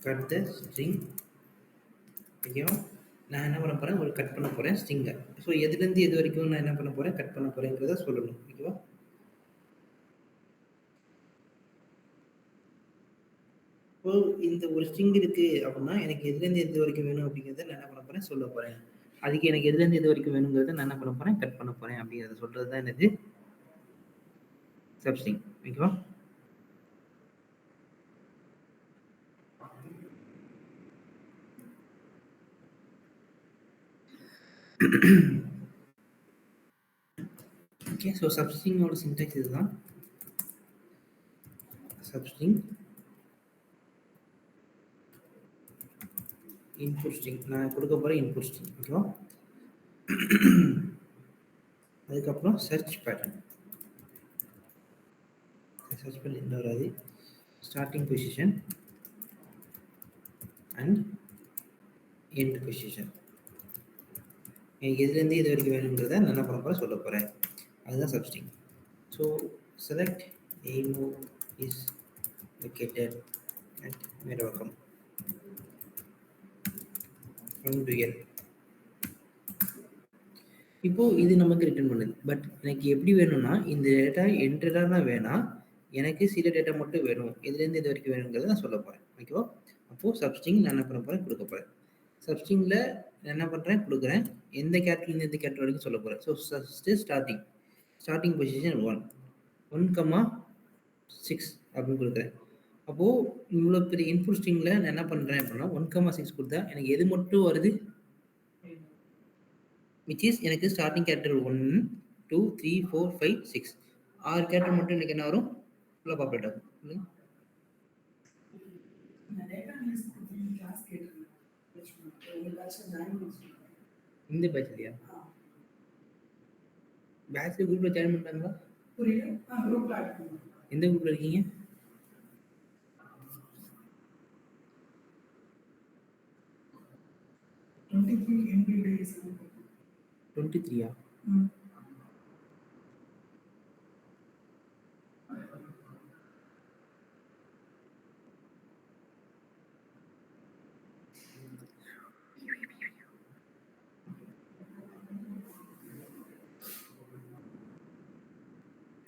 Cut the string. ஓகேவா? நான் என்ன பண்ண போறேன், ஒரு கட் பண்ண போறேன் ஸ்ட்ரிங்கை. ஸோ எதுலேருந்து எது வரைக்கும் நான் என்ன பண்ண போறேன், கட் பண்ண போறேங்கிறத சொல்லணும். ஓகேவா? இப்போ இந்த ஒரு ஸ்ட்ரிங் இருக்கு அப்படின்னா எனக்கு எதுலேருந்து எது வரைக்கும் வேணும் அப்படிங்கிறத நான் என்ன பண்ண போறேன், சொல்ல போறேன். அதுக்கு எனக்கு எதுலேருந்து எது வரைக்கும் வேணுங்கிறத நான் என்ன பண்ண போறேன், கட் பண்ண போறேன் அப்படிங்கிறத சொல்றது தான் என்னது, சப்ஸ்ட்ரிங். ஓகேவா? ஓகே, ஸோ சப்ஸ்ட்ரிங்கோட சின்டாக்ஸ் இதுதான். சப்ஸ்ட்ரிங் இன்புட் ஸ்ட்ரிங், நான் கொடுக்க போகிற இன்புட் ஸ்ட்ரிங். ஓகேவா? அதுக்கப்புறம் சர்ச் பேட்டர்ன். சர்ச் பண்ணி என்ன வராது, starting position and end position. எனக்கு எதுலேருந்து இது வரைக்கும் வேணுங்கிறத நான் என்ன பண்ண போகிறேன், சொல்ல போகிறேன். அதுதான் substring. So select AIMO is located at Medavakkam from dual. இப்போ இது நமக்கு ரிட்டர்ன் பண்ணுது. பட் எனக்கு எப்படி வேணும்னா, இந்த டேட்டா என்ட்ரா தான் வேணாம், எனக்கு சில டேட்டா மட்டும் வேணும். எதுலேருந்து இது வரைக்கும் வேணுங்கிறத நான் சொல்ல போகிறேன். ஓகேவா? அப்போது சப்ஸ்ட்ரிங் நான் என்ன பண்ண போகிறேன், கொடுக்க போகிறேன். சப்ஸ்ட்ரிங்கில் என்ன பண்ணுறேன், கொடுக்குறேன். எந்த கேரக்டர்லேருந்து எந்த கேரக்டர் வரைக்கும் சொல்ல போகிறேன். ஸோ ஃபஸ்ட்டு ஸ்டார்டிங் பொசிஷன் 1,6 அப்படின்னு கொடுக்குறேன். அப்போது இவ்வளோ பெரிய இன்புட் ஸ்ட்ரிங்கில் நான் என்ன பண்ணுறேன் அப்படின்னா 1,6 கொடுத்தா எனக்கு எது மட்டும் வருது, which is எனக்கு ஸ்டார்டிங் கேரக்டர் 1, 2, 3, 4, 5, 6 6 கேரக்டர் மட்டும் எனக்கு என்ன வரும், ஃபுல்லாக பாப்புலேட் ஆகும். இந்த பேட்ச்லையா, பேட்ச்ல குரூப்ல ஜாயின் பண்ணிட்டாங்களா? எந்த குரூப்ல இருக்கீங்க? டுவெண்ட்டி த்ரீயா?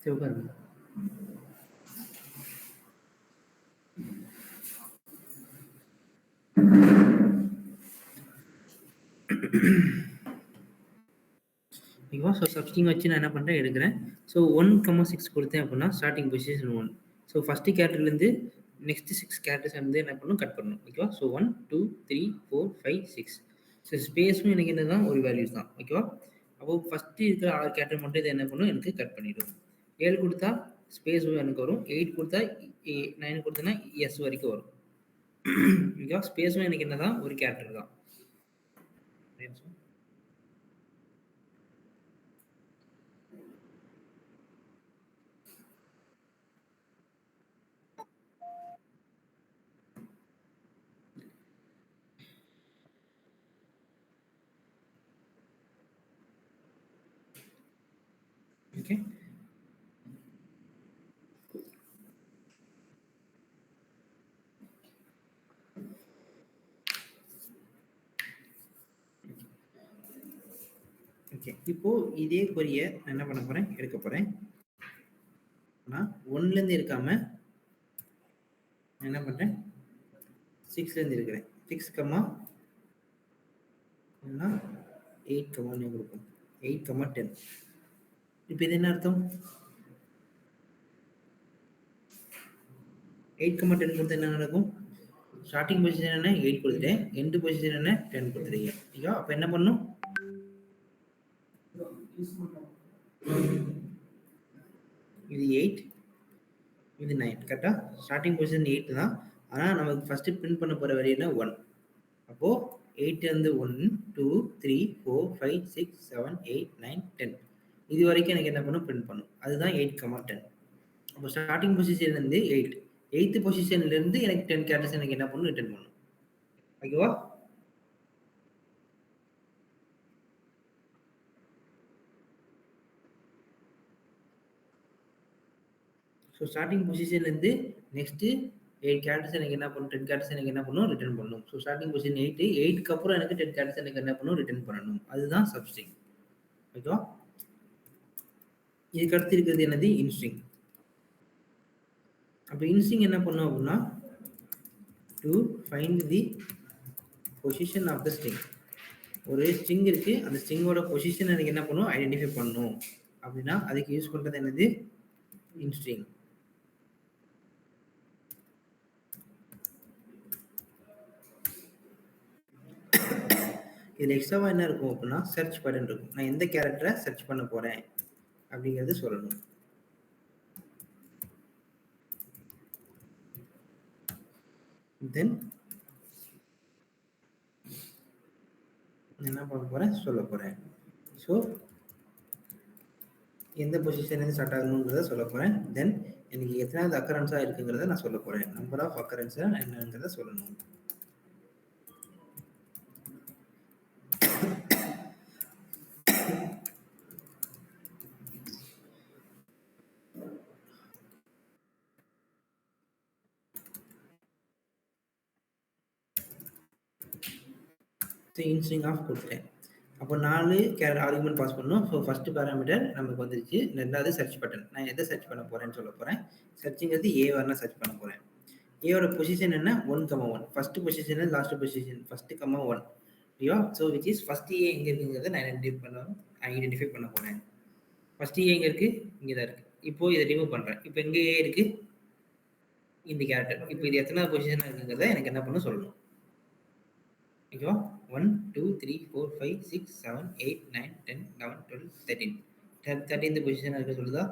சரி உட்காருங்க. ஓகேவா? ஸோ சப்ஸ்ட்ரிங் வச்சு நான் என்ன பண்ணுறேன், எடுக்கிறேன். ஸோ 1,6 கொடுத்தேன் அப்படின்னா ஸ்டார்டிங் பொசிஷன் 1. ஸோ ஃபஸ்ட்டு கேரக்டர்லேருந்து நெக்ஸ்ட் 6 கேரக்டர்ஸ் வந்து என்ன பண்ணணும், கட் பண்ணணும். ஓகேவா? ஸோ 1, 2, 3, 4, 5, 6. ஸோ ஸ்பேஸும் எனக்கு என்ன தான், ஒரு வேல்யூஸ் தான். ஓகேவா? அப்போது ஃபஸ்ட்டு இருக்கிற 6 கேரக்டர் மட்டும் இதை என்ன பண்ணும், எனக்கு கட் பண்ணிவிடும். 7 கொடுத்தா ஸ்பேஸும் எனக்கு வரும். 8 கொடுத்தா 9 கொடுத்தேன்னா எஸ் வரைக்கும் வரும். ஓகேவா? ஸ்பேஸும் எனக்கு என்ன தான், ஒரு கேரக்டர் தான். Okay, okay. இப்போ இதே கொரிய நான் என்ன பண்ண போறேன், எடுக்க போறேன். நான் 1லேருந்து இருக்காம என்ன பண்றேன், 6லேருந்து இருக்கிறேன். 6, 8, கொடுக்கும் 8, 10. இப்போ இது என்ன அர்த்தம், 8, 10 கொடுத்து என்ன நடக்கும், ஸ்டார்டிங் பொசிஷன் என்ன 8 கொடுத்துட்டேன், எண்டு பொசிஷன் என்ன 10 கொடுத்துருக்கீங்க. ஓகேவா? அப்போ என்ன பண்ணும், இது 8, இது 9. கரெக்டா? ஸ்டார்டிங் பொசிஷன் 8 தான். ஆனால் நமக்கு ஃபர்ஸ்ட் பிரிண்ட் பண்ண போகிற வேல்யூ என்ன, 1. அப்போது 8 வந்து 1, 2, 3, 4, 5, 6, 7, 8, 9, 10 இது வரைக்கும் எனக்கு என்ன பண்ணும், பிரிண்ட் பண்ணும். அதுதான் 8, 10. அப்போ ஸ்டார்டிங் பொசிஷன்லேருந்து 8th பொசிஷன்லேருந்து எனக்கு 10 கேரக்டர்ஸ் எனக்கு என்ன பண்ணும், ரிட்டர்ன் பண்ணும். ஓகேவா? ஸோ ஸ்டார்டிங் பொசிஷன்லேருந்து நெக்ஸ்ட்டு 8 கேரக்டர்ஸ் எனக்கு என்ன பண்ணும், 10 கேரக்டர்ஸ் எனக்கு என்ன பண்ணும், ரிட்டர்ன் பண்ணும். ஸோ ஸ்டார்ட்டிங் பொசிஷன் 8, 8க்கு அப்புறம் எனக்கு 10 கேரக்டர்ஸ் எனக்கு என்ன பண்ணும், ரிட்டர்ன் பண்ணணும். அதுதான் சப்ஸ்ட்ரிங். ஓகேவா? இதுக்கு அடுத்து இருக்கிறது என்னது, இன்ஸ்ட்ரிங். அப்ப இன்ஸ்ட்ரிங் என்ன பண்ணும் அப்படின்னா, to find the position of the string. ஒரு ஸ்ட்ரிங் இருக்கு, அந்த ஸ்ட்ரிங்கோட பொசிஷன் எனக்கு என்ன பண்ணும், ஐடென்டிஃபை பண்ணும். அப்படின்னா அதுக்கு யூஸ் பண்றது என்னது, இன்ஸ்ட்ரிங். இதுல எக்ஸ்ட்ராவா என்ன இருக்கும் அப்படின்னா, சர்ச் பட்டன் இருக்கும். நான் எந்த கேரக்டரை சர்ச் பண்ண போறேன் அப்படிங்கிறது சொல்லணும். தென் என்ன பண்ண போறேன், சொல்ல போறேன். ஸோ எந்த பொசிஷன்லேருந்து ஸ்டார்ட் ஆகணுங்கிறத சொல்ல போறேன். தென் எனக்கு எத்தனாவது அக்கரன்ஸா இருக்குங்கிறத நான் சொல்ல போறேன். நம்பர் ஆஃப் அக்கரன்ஸா என்னங்கிறத சொல்லணும். இன்ஸ்ட்ரிங் ஆஃப் கொடுத்துட்டேன். அப்போ 4 ஆர்குமெண்ட் பாஸ் பண்ணணும். ஸோ ஃபர்ஸ்ட் பேராமீட்டர் நமக்கு வந்துருச்சு. ரெண்டாவது சர்ச் பட்டன். நான் எதை சர்ச் பண்ண போறேன்னு சொல்ல போறேன். சர்ச்சுங்கிறது ஏ வரலாம் சர்ச் பண்ண போறேன். ஏயோட பொசிஷன் என்ன, 1,1. First position last position, first comma 1. ஓகேவா? ஸோ விச் இஸ் ஃபர்ஸ்ட் ஏ எங்க இருக்குங்கிறத நான் ஐடென்டிஃபை பண்ண போறேன். ஃபர்ஸ்ட் ஏ எங்க இருக்கு, இங்க தான் இருக்கு. இப்போ இதை ரிமூவ் பண்றேன். இப்போ எங்க ஏ இருக்கு, இந்த கேரக்டர். இப்போ இது எத்தனாவது பொசிஷன் இருக்குங்கிறத எனக்கு என்ன பண்ண சொல்லணும். ஓகேவா? 1 2 3 4 5 6 7 8 9 10 11 12 13. 13th பொசிஷன் இருக்க சொல்லுதா?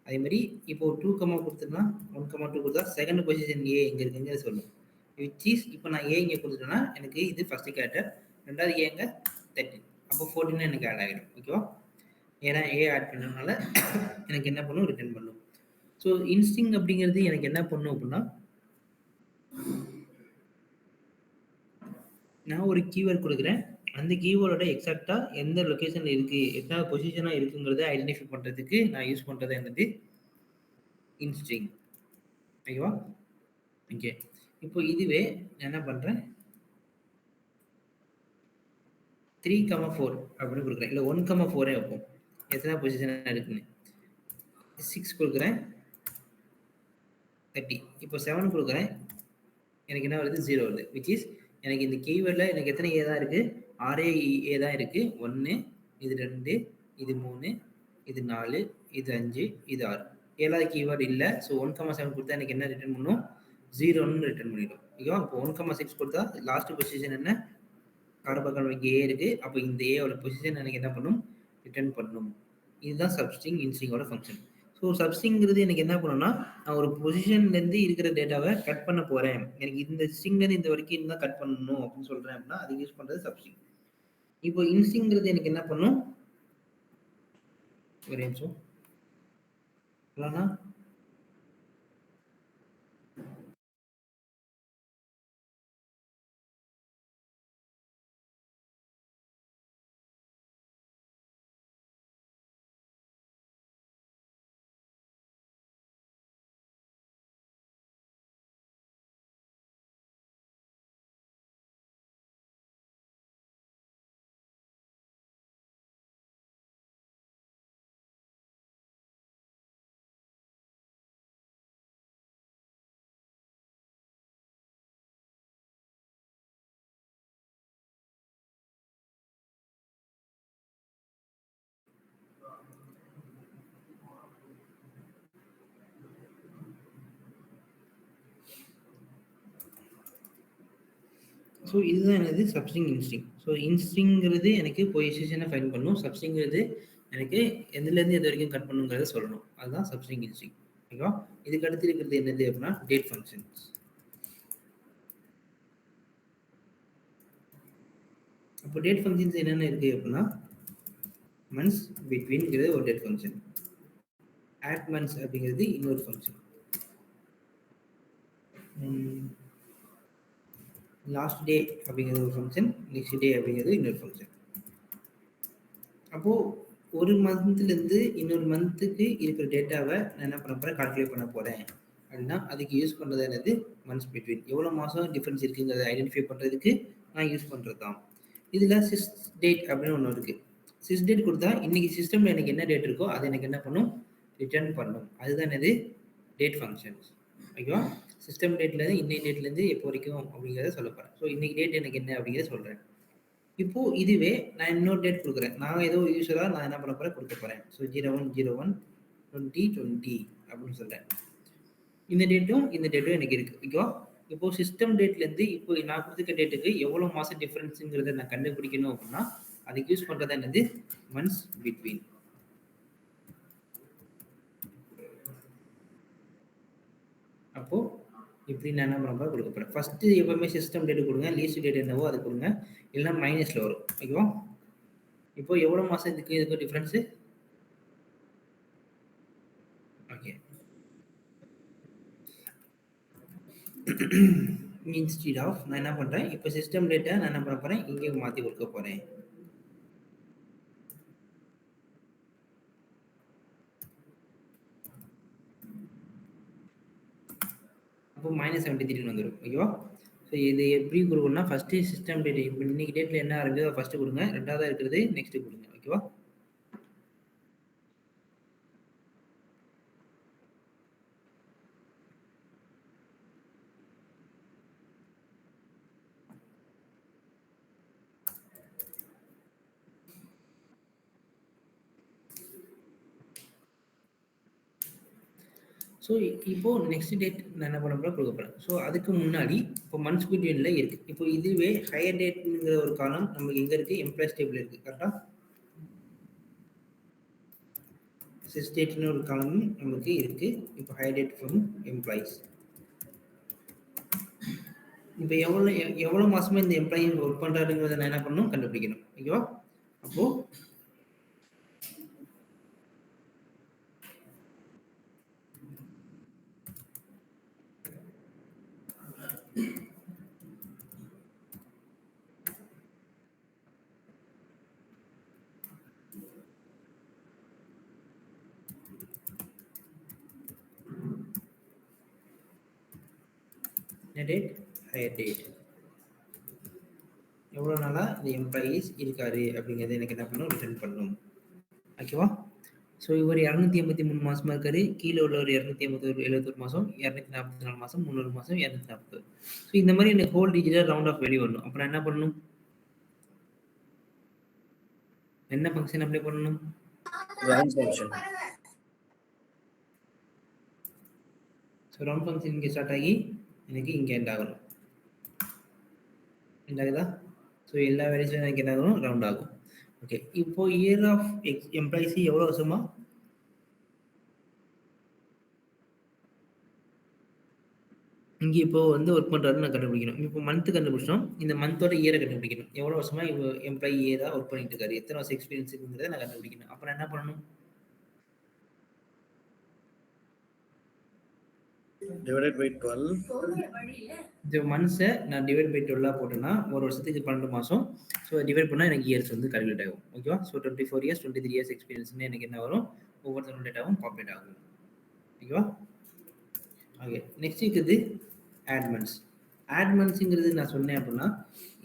அதே மாதிரி இப்போ 2 கமா கொடுத்துட்டா 1 கமா 2 கொடுத்தா செகண்ட் பொசிஷன் ஏ எங்க இருக்குங்க சொல்லும். விச் இஸ் இப்போ நான் ஏ இங்கே கொடுத்துட்டேன்னா எனக்கு இது ஃபர்ஸ்ட் கேரக்டர், ரெண்டாவது ஏங்க 13. அப்போ 14 எனக்கு ஆட் ஆகிடும். ஓகேவா? ஏன்னா ஏ ஆட் பண்ணதுனால எனக்கு என்ன பண்ணும், ரிட்டர்ன் பண்ணும். ஸோ இன்ஸ்டிங் அப்படிங்கிறது எனக்கு என்ன பண்ணும் அப்படின்னா, நான் ஒரு கீவேர்ட் கொடுக்குறேன். அந்த கீவேர்டோட எக்ஸாக்டா எந்த லொகேஷன்ல இருக்கு, எத்தனை பொசிஷனா இருக்குங்கிறத ஐடென்டிஃபை பண்றதுக்கு நான் யூஸ் பண்றது என்னது, இன்ஸ்ட்ரிங். ஓகேவா? ஓகே. இப்போ இதுவே நான் என்ன பண்றேன், 3,4 அப்படின்னு கொடுக்குறேன். இல்லை 1,4 வைப்போம். எத்தனை பொசிஷன் இருக்குன்னு 6 கொடுக்குறேன், 30. இப்போ 7 கொடுக்குறேன், எனக்கு என்ன வருது, 0 வருது. விச் இஸ் எனக்கு இந்த கீவேர்டில் எனக்கு எத்தனை ஏ தான் இருக்குது, 6 ஏ தான் இருக்குது. 1, இது 2, இது 3, இது 4, இது 5, இது 6. 7வது கீவேர்டு இல்லை. ஸோ 1,7 கொடுத்தா எனக்கு என்ன ரிட்டர்ன் பண்ணும், 0ன்னு ரிட்டர்ன் பண்ணிடும். ஓகேவா? இப்போ 1,6 கொடுத்தா லாஸ்ட் பொசிஷன் என்ன, காரபக்கம் இங்கே ஏ இருக்குது. அப்போ இந்த ஏவோட பொசிஷன் எனக்கு என்ன பண்ணும், ரிட்டர்ன் பண்ணும். இதுதான் சப்ஸ்ட்ரிங் இன்ஸ்ட்ரிங்கோட ஃபங்க்ஷன். ஸோ சப்ஸ்ட்ரிங்கிறது எனக்கு என்ன பண்ணுன்னா, நான் ஒரு பொசிஷன்லேருந்து இருக்கிற டேட்டாவை கட் பண்ண போகிறேன், எனக்கு இந்த ஸ்ட்ரிங்லேருந்து இந்த வரைக்கும் இருந்தால் கட் பண்ணணும் அப்படின்னு சொல்கிறேன் அப்படின்னா அது யூஸ் பண்ணுறது சப்ஸ்ட்ரிங். இப்போ இன்ஸ்ட்ரிங்கிறது எனக்கு என்ன பண்ணும், ஒரு நிமிஷம் இல்லைன்னா ஸோ இதுதான் எனது சப்ஸ்ட்ரிங் இன்ஸ்ட்ரிங். ஸோ இன்ஸ்ட்ரிங்கிறது எனக்கு பொசிஷனை ஃபைண்ட் பண்ணும், சப்ஸ்ட்ரிங்கிறது எனக்கு எதுலேருந்து எது வரைக்கும் கட் பண்ணுங்கிறத சொல்லணும். அதுதான் சப்ஸ்ட்ரிங் இன்ஸ்ட்ரிங். ஓகேவா? இதுக்கு அடுத்து இருக்கிறது என்னது அப்படின்னா டேட் ஃபங்க்ஷன்ஸ். அப்போ டேட் ஃபங்க்ஷன்ஸ் என்னென்ன இருக்குது அப்படின்னா, மந்த்ஸ் பிட்வீன்ங்கிறது ஒரு டேட் ஃபங்க்ஷன், ஆட் மந்த்ஸ் அப்படிங்கிறது இன்னொரு ஃபங்க்ஷன், லாஸ்ட் டே அப்படிங்கிறது ஒரு ஃபங்க்ஷன், நெக்ஸ்ட் டே அப்படிங்கிறது இன்னொரு ஃபங்க்ஷன். அப்போது ஒரு மந்த்லேருந்து இன்னொரு மந்த்துக்கு இருக்கிற டேட்டாவை நான் என்ன பண்ண போகிறேன், கால்குலேட் பண்ண போகிறேன் அப்படின்னா அதுக்கு யூஸ் பண்ணுறது என்னது மந்த்ஸ் பிட்வீன். எவ்வளோ மாதம் டிஃப்ரென்ஸ் இருக்குங்கிறத ஐடென்டிஃபை பண்ணுறதுக்கு நான் யூஸ் பண்ணுறது தான். இதில் சிஸ் டேட் அப்படின்னு ஒன்று இருக்குது. சிஸ் டேட் கொடுத்தா இன்னைக்கு சிஸ்டமில் எனக்கு என்ன டேட் இருக்கோ அது எனக்கு என்ன பண்ணும், ரிட்டர்ன் பண்ணும். அதுதான் என்னது டேட் ஃபங்க்ஷன்ஸ். ஓகேவா? சிஸ்டம் டேட்லேருந்து இன்னைக்கு டேட்லேருந்து எப்போ வரைக்கும் அப்படிங்கிறத சொல்ல போகிறேன். ஸோ இன்னைக்கு டேட் எனக்கு என்ன அப்படிங்கிறத சொல்கிறேன். இப்போ இதுவே நான் இன்னொரு டேட் கொடுக்குறேன். நான் ஏதோ யூஸ்வலாக நான் என்ன பண்ண போகிறேன், கொடுக்க போகிறேன். ஸோ 01/01/2020 அப்படின்னு சொல்கிறேன். இந்த டேட்டும் இந்த டேட்டும் எனக்கு இருக்கு. ஓகேவா? இப்போ சிஸ்டம் டேட்லேருந்து இப்போ நான் கொடுத்துருக்க டேட்டுக்கு எவ்வளோ மாதம் டிஃப்ரென்ஸுங்கிறத நான் கண்டுபிடிக்கணும் அப்படின்னா அதுக்கு யூஸ் பண்ணுறது என்னது மந்த்ஸ் பிட்வீன். அப்போ இப்படி நான் என்ன பண்ண கொடுக்க போகிறேன். ஃபஸ்ட்டு எப்பவுமே சிஸ்டம் டேட்டு கொடுங்க, லீஸ்ட் டேட் என்னவோ அது கொடுங்க, இல்லைன்னா மைனஸில் வரும். ஓகேவா? இப்போ எவ்வளோ மாதம் இதுக்கு டிஃப்ரென்ஸு? ஓகே. இன்ஸ்டீட் ஆஃப் நான் என்ன பண்ணுறேன், இப்போ சிஸ்டம் டேட்டை நான் என்ன பண்ண போகிறேன், இங்கே மாற்றி கொடுக்க போகிறேன். அப்போ -73 வந்துடும். ஓகேவா? ஸோ இது எப்படி கொடுக்கணும்னா ஃபஸ்ட்டு சிஸ்டம் டேட் இப்போ இன்னைக்கு டேட்டில் என்ன ஆரம்பிச்சதோ ஃபஸ்ட்டு கொடுங்க, ரெண்டாவதாக இருக்கிறது நெக்ஸ்ட்டு கொடுங்க. ஓகேவா? ஸோ இப்போ நெக்ஸ்ட் டேட் நான் என்ன பண்ண போகிறேன், கொடுக்க போகிறேன். ஸோ அதுக்கு முன்னாடி இப்போ மந்த்ஸ் பிட்வீனில் இருக்குது. இப்போ இதுவே ஹையர் டேட்டுங்கிற ஒரு காலம் நமக்கு எங்கே இருக்குது, எம்ப்ளாய்ஸ் டேபிள் இருக்குது. கரெக்டாக சிஸ் டேட்னு ஒரு காலமும் நமக்கு இருக்குது. இப்போ ஹையர் டேட் ஃப்ரம் எம்ப்ளாயிஸ். இப்போ எவ்வளோ மாதமாக இந்த எம்ப்ளாயி ஒர்க் பண்ணுறாருங்கிறத நான் என்ன பண்ணணும், கண்டுபிடிக்கணும். ஓகேவா? அப்போது டேட் ஹையர் டேட் எவ்வளோ நாளாக இந்த எம்ப்ளாயீஸ் இருக்காரு அப்படிங்கிறத எனக்கு என்ன பண்ணணும், ரிட்டர்ன் பண்ணணும். ஓகேவா? ஸோ இவர் 283 மாதமாக இருக்காரு. கீழே உள்ளவர் 271 மாதம், 244 மாதம், 300 மாதம், 240. ஸோ இந்த மாதிரி எனக்கு ஹோல் டிஜிட்டாக ரவுண்ட் ஆஃப் வெளியே வரணும். அப்புறம் என்ன பண்ணணும், என்ன ஃபங்க்ஷன் அப்ளை பண்ணணும், round function. So round function இங்கே ஸ்டார்ட் ஆகி எனக்கு இங்கே எண்ட் ஆகணும். எண்ட் ஆகுதா? ஸோ எல்லா வேல்யூஸும் எனக்கு என்ன ஆகும், ரவுண்ட் ஆகும். ஓகே. இப்போ இயர் ஆஃப் எம்ப்ளாயிஸி எவ்வளோ வருஷமா, இங்கே இப்போ வந்து ஒர்க் பண்ணுறாருன்னு நான் கண்டுபிடிக்கணும். இப்போ மந்த்து கண்டுபிடிச்சோம், இந்த மந்தோட இயரை கண்டுபிடிக்கணும். எவ்வளோ வருஷமா இப்போ எம்ப்ளாயி இயராக ஒர்க் பண்ணிட்டு இருக்காரு, எத்தனை வருஷம் எக்ஸ்பீரியன்ஸ் இருக்குங்கிறத நான் கண்டுபிடிக்கணும். அப்புறம் என்ன பண்ணணும், divided by 12. இந்த மந்த்ஸை நான் டிவைட் பை 12 போட்டேன்னா ஒரு வருஷத்துக்கு 12 மாதம். ஸோ டிவைட் பண்ணால் எனக்கு இயர்ஸ் வந்து கால்குலேட் ஆகும். ஓகேவா? ஸோ 24 இயர்ஸ் 23 இயர்ஸ் எக்ஸ்பீரியன்ஸ்னு எனக்கு என்ன வரும், ஒவ்வொருத்தரும் டேட்டாவும் பாப்புலேட் ஆகும். ஓகேவா? ஓகே. நெக்ஸ்ட் இருக்குது ஆட் மந்த்ஸ். ஆட் மந்த்ஸுங்கிறது நான் சொன்னேன் அப்படின்னா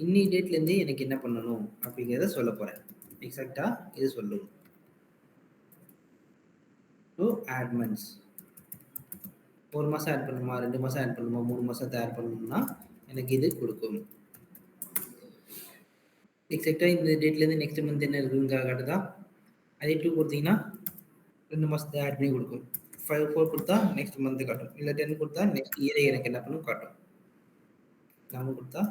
இன்னைக்கு டேட்லேருந்து எனக்கு என்ன பண்ணணும் அப்படிங்கிறத சொல்ல போகிறேன். எக்ஸாக்டாக இது சொல்லுவோம். ஸோ ஆட் மந்த்ஸ் ஒரு மாதம் ஆட் பண்ணணுமா, 2 மாதம் ஆட் பண்ணணுமா, 3 மாதத்தை ஆட் பண்ணணும்னா எனக்கு இது கொடுக்கும். எக்ஸாக்டாக இந்த டேட்லேருந்து நெக்ஸ்ட் மந்த் என்ன இருக்குங்க காட்டுதா. அதே 2 கொடுத்தீங்கன்னா 2 மாதத்தை ஆட் பண்ணி கொடுக்கும். 4 கொடுத்தா நெக்ஸ்ட் மந்த் காட்டும். இல்லை 10 கொடுத்தா நெக்ஸ்ட் இயரை எனக்கு என்ன பண்ணும், காட்டும். 4 கொடுத்தா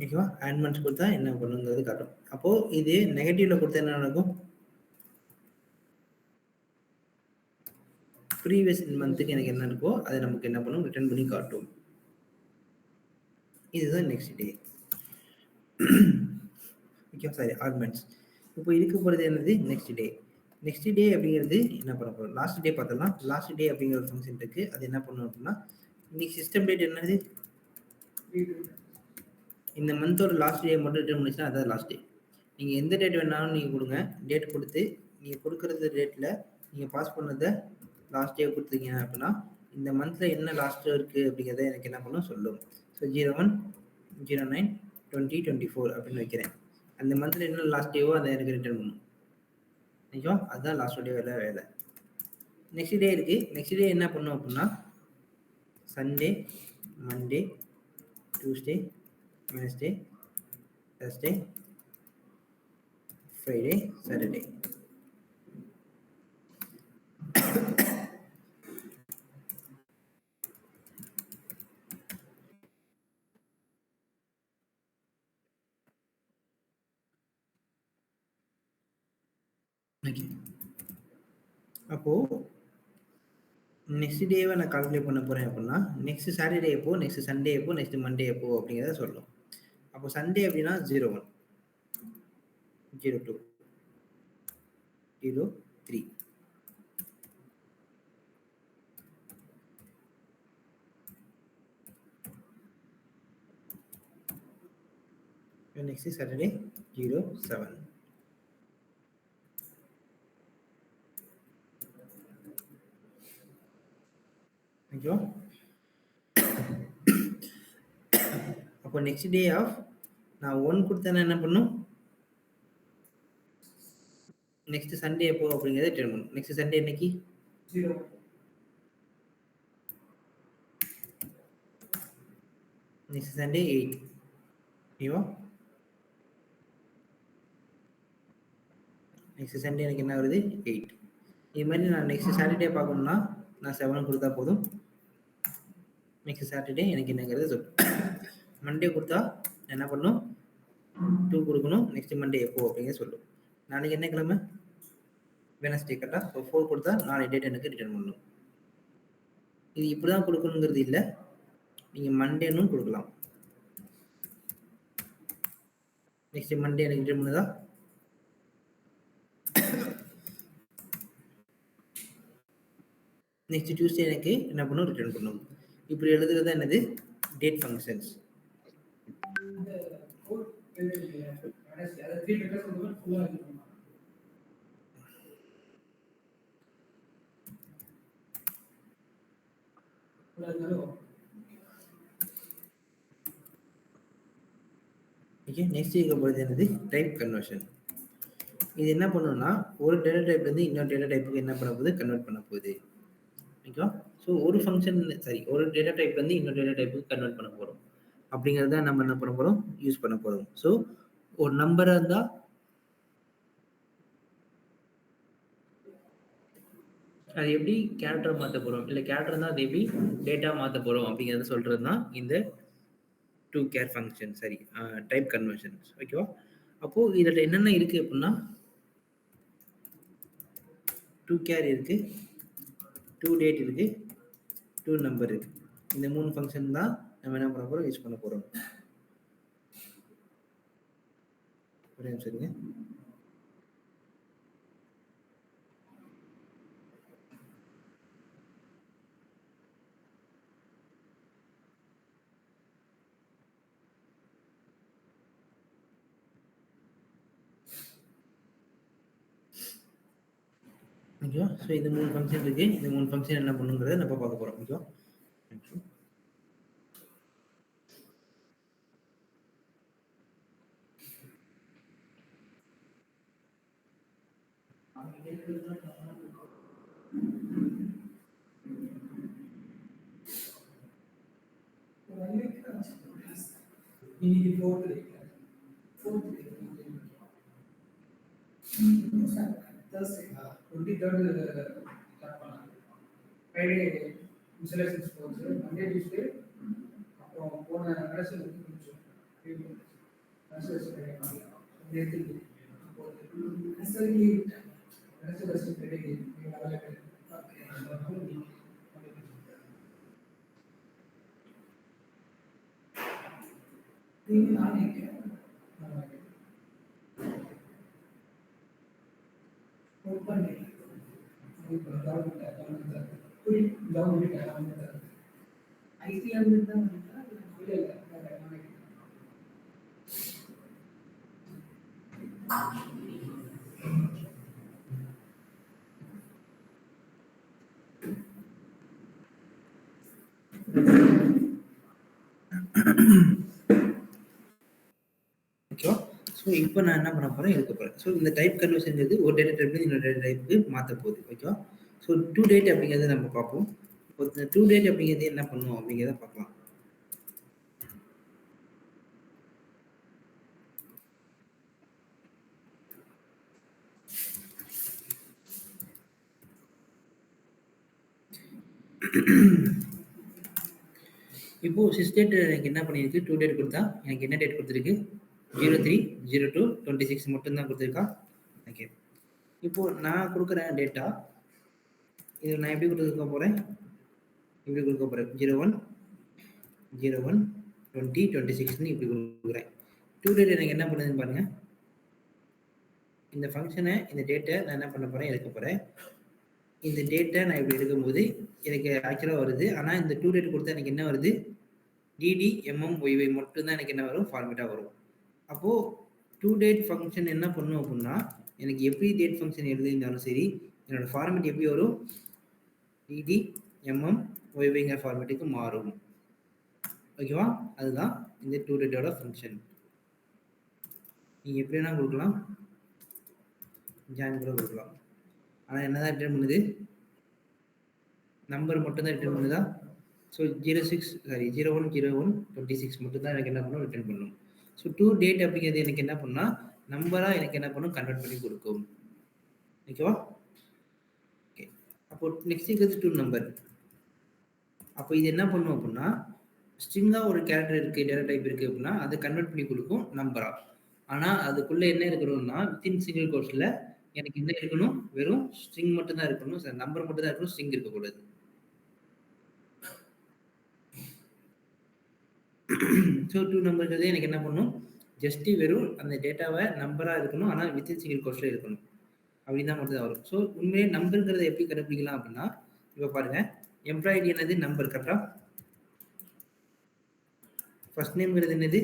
ஓகேவா? ஆட் மந்த்ஸ் கொடுத்தா என்ன பண்ணுங்கிறது காட்டும். அப்போது இது நெகட்டிவ்ல கொடுத்தா என்ன நடக்கும், ப்ரீவியஸ் மந்த்துக்கு எனக்கு என்ன இருக்கோ அதை நமக்கு என்ன பண்ணும், ரிட்டர்ன் பண்ணி காட்டும். இதுதான் next day. Okay sorry arguments. இப்போ இருக்க போகிறது என்னது நெக்ஸ்ட் டே. நெக்ஸ்ட் டே அப்படிங்கிறது என்ன பண்ண போகிறோம், லாஸ்ட் டே பார்த்தோம்னா லாஸ்ட் டே அப்படிங்கிற ஒரு ஃபங்க்ஷன் இருக்குது. அது என்ன பண்ணணும் அப்படின்னா இன்னைக்கு சிஸ்டம் டேட் என்னது, இந்த மந்தோட லாஸ்ட் டே மட்டும் ரிட்டர்ன் பண்ணிச்சுன்னா அதான் லாஸ்ட் டே. நீங்கள் எந்த டேட் வேணாலும் நீங்கள் கொடுங்க, டேட் கொடுத்து நீங்கள் கொடுக்குறது டேட்டில் நீங்கள் பாஸ் பண்ணதை லாஸ்ட் டே கொடுத்தீங்க அப்படின்னா இந்த மந்தில் என்ன லாஸ்ட் இருக்குது அப்படிங்கிறத எனக்கு என்ன பண்ணும் சொல்லும். ஸோ 01/09/2024 அப்படின்னு வைக்கிறேன். அந்த மந்தில் என்ன லாஸ்ட் டேவோ அதை எனக்கு ரிட்டர்ன் பண்ணும். ஓகேவா, அதுதான் லாஸ்ட் டே வேலை. நெக்ஸ்ட் டே இருக்குது. நெக்ஸ்ட் டே என்ன பண்ணும் அப்படின்னா Sunday, Monday, Tuesday, Wednesday, Thursday, Friday, Saturday. அப்போது நெக்ஸ்ட் டேவை நான் கால்குலேட் பண்ண போகிறேன் அப்படின்னா நெக்ஸ்ட் சாட்டர்டே எப்போ, நெக்ஸ்ட் சண்டே எப்போ, நெக்ஸ்ட் மண்டே எப்போ அப்படிங்கிறத சொல்லும். அப்போ சண்டே அப்படின்னா 01, 02, 03. Next Saturday 07. ஓகேவா. அப்போ நெக்ஸ்ட் டே ஆஃப் நான் 1 கொடுத்தேன்னா என்ன பண்ணும், நெக்ஸ்ட் சண்டே எப்போ அப்படிங்கிறத ரிட்டர்ன் பண்ணும். நெக்ஸ்ட் சண்டே இன்னைக்கு 0. Next Sunday 8. ஓகேவா. நெக்ஸ்ட் சண்டே எனக்கு என்ன வருது 8. இது மாதிரி நான் நெக்ஸ்ட் சாட்டர்டே பார்க்கணும்னா நான் 7 கொடுத்தா போதும். நெக்ஸ்ட் சாட்டர்டே எனக்கு என்னங்கிறது சொல். மண்டே கொடுத்தா என்ன பண்ணும் 2 கொடுக்கணும். நெக்ஸ்ட் மண்டே எப்போ அப்படிங்கிறத சொல்லும். நாளைக்கு என்ன கிழமை, வெனஸ்டே கரெக்டா. ஸோ 4 கொடுத்தா நாளை டேட் எனக்கு ரிட்டர்ன் பண்ணணும். இது இப்படி தான் கொடுக்கணுங்கிறது இல்லை, நீங்கள் மண்டேன்னு கொடுக்கலாம். நெக்ஸ்ட் மண்டே எனக்கு ரிட்டர்ன் பண்ணுதா, நெக்ஸ்ட் டியூஸ்டே எனக்கு என்ன பண்ணும் ரிட்டர்ன் பண்ணும். இப்படி எழுதுறது என்னது டேட் ஃபங்க்ஷன்ஸ். ஓகே, நெக்ஸ்ட் இருக்க போகிறது என்னது டைப் கன்வர்ஷன். இது என்ன பண்ணுன்னா ஒரு டேட்டா டைப்லேருந்து இன்னொரு டேட்டா டைப்புக்கு என்ன பண்ண போகுது, கன்வெர்ட் பண்ண போகுது. ஓகேவா. ஸோ ஒரு ஃபங்க்ஷன் ஒரு டேட்டா டைப்லேருந்து இன்னொரு டேட்டா டைப்புக்கு கன்வெர்ட் பண்ண போகிறோம் அப்படிங்கிறத நம்ம என்ன பண்ண போகிறோம், யூஸ் பண்ண போகிறோம். ஸோ ஒரு நம்பராக இருந்தால் அது எப்படி கேரக்டரை மாற்ற போகிறோம், இல்லை கேரக்டர் இருந்தால் அது எப்படி டேட்டா மாற்ற போகிறோம் அப்படிங்கிறத சொல்கிறது தான் இந்த 2 கேர் ஃபங்க்ஷன், சரி டைப் கன்வர்ஷன்ஸ். ஓகேவா. அப்போது இதில் என்னென்ன இருக்குது அப்படின்னா 2 கேர் இருக்குது, 2 டேட் இருக்குது, 2 நம்பர் இருக்குது. இந்த 3 ஃபங்க்ஷன் தான் நம்ம என்ன பண்ண போகிறோம், யூஸ் பண்ண போகிறோம். ஒரே நிமிஷம் இருங்க. ஓகேவா. ஸோ இந்த 3 ஃபங்க்ஷன் இருக்குது. இந்த 3 ஃபங்க்ஷன் என்ன பண்ணுங்கிறத நம்ம பார்க்க போகிறோம். ஓகேவா. Friday installation sports, Monday Tuesday அப்புறம் போன கடைசி கொஞ்சம் நீங்க நானே இருக்கேன். ஓப்பன் ஐசியா தான் இல்ல ஓகேவா? ஸோ இப்போ நான் என்ன பண்ண போறேன் எடுக்க போறேன். ஸோ இந்த டைப் கன்வர்ஷன்ங்கிறது ஒரு டேட்டா டைப்ல இன்னொரு டேட்டா டைப்புக்கு மாற்ற போகுது. ஓகேவா? ஸோ டூ டேட் அப்படிங்கிறத நம்ம பார்ப்போம். இப்போ இந்த டூ டேட் அப்படிங்கிறது என்ன பண்ணும் அப்படிங்கிறத பார்க்கலாம். இப்போ சிஸ்டேட் எனக்கு என்ன பண்ணியிருக்கு டூ டேட் கொடுத்தா எனக்கு என்ன டேட் கொடுத்துருக்கு 03/02/26 மட்டும்தான் கொடுத்துருக்கா. ஓகே, இப்போ நான் கொடுக்குற டேட்டா இது நான் எப்படி கொடுக்க போறேன், இப்படி கொடுக்க போறேன் 01/01/2026 இப்படி கொடுக்குறேன். டூ டேட் எனக்கு என்ன பண்ணுதுன்னு பாருங்க. இந்த ஃபங்க்ஷனை இந்த டேட்டை நான் என்ன பண்ண போறேன் எடுக்க போறேன். இந்த டேட்டை நான் இப்படி எடுக்கும்போது எனக்கு ஆக்சுவலாக வருது. ஆனால் இந்த டூ டேட் கொடுத்தா எனக்கு என்ன வருது, DDMMYY மட்டும்தான் எனக்கு என்ன வரும், ஃபார்மேட்டாக வரும். அப்போது டூ டேட் ஃபங்க்ஷன் என்ன பண்ணும் அப்படின்னா எனக்கு எப்படி டேட் ஃபங்க்ஷன் எழுதியிருந்தாலும் சரி என்னோட ஃபார்மேட் எப்படி வரும், DDMMYYங்கிற ஃபார்மேட்டுக்கு மாறும். ஓகேவா? அதுதான் இந்த டூ டேட்டோட ஃபங்க்ஷன். நீங்கள் எப்படி வேணால் கொடுக்கலாம், ஜாயின் கூட கொடுக்கலாம். ஆனால் என்னதான் ரிட்டர்ன் பண்ணுது, நம்பர் மட்டும் தான் ரிட்டர்ன் பண்ணுதா. ஸோ 01/01/26 மட்டும் தான் எனக்கு என்ன பண்ணும், ரிட்டர்ன் பண்ணும். ஸோ டூ டேட் அப்படிங்கிறது எனக்கு என்ன பண்ணால் நம்பராக எனக்கு என்ன பண்ணும், கன்வெர்ட் பண்ணி கொடுக்கும். ஓகேவா? ஓகே, அப்போ நெக்ஸ்ட் இருக்கிறது டூ நம்பர். அப்போ இது என்ன பண்ணும் அப்படின்னா ஸ்ட்ரிங்காக ஒரு கேரக்டர் இருக்குது, டேட்டா டைப் இருக்குது அப்படின்னா அதை கன்வெர்ட் பண்ணி கொடுக்கும் நம்பராக. ஆனால் அதுக்குள்ளே என்ன இருக்கணும்னா வித்தின் சிங்கிள் கோர்ஸில் எனக்கு என்ன இருக்கணும், வெறும் ஸ்ட்ரிங் மட்டும் தான் இருக்கணும், நம்பர் மட்டும் தான் இருக்கணும், ஸ்ட்ரிங் இருக்கக்கூடாது. ஸோ டூ நம்பர்ங்கிறது எனக்கு என்ன பண்ணும், ஜஸ்ட் வெறும் அந்த டேட்டாவை நம்பராக இருக்கணும், ஆனால் வித்தின் சிங்கிள் கோர்ஸில் இருக்கணும். அப்படிதான் மட்டும் தான் வரும். ஸோ உண்மையிலே நம்பருங்கிறத எப்படி கண்டுபிடிக்கலாம் அப்படின்னா இப்போ பாருங்க, எம்ப்ளாய்டு என்னது, நம்பர். கரெக்டா? ஃபர்ஸ்ட் நேம்ங்கிறது என்னது,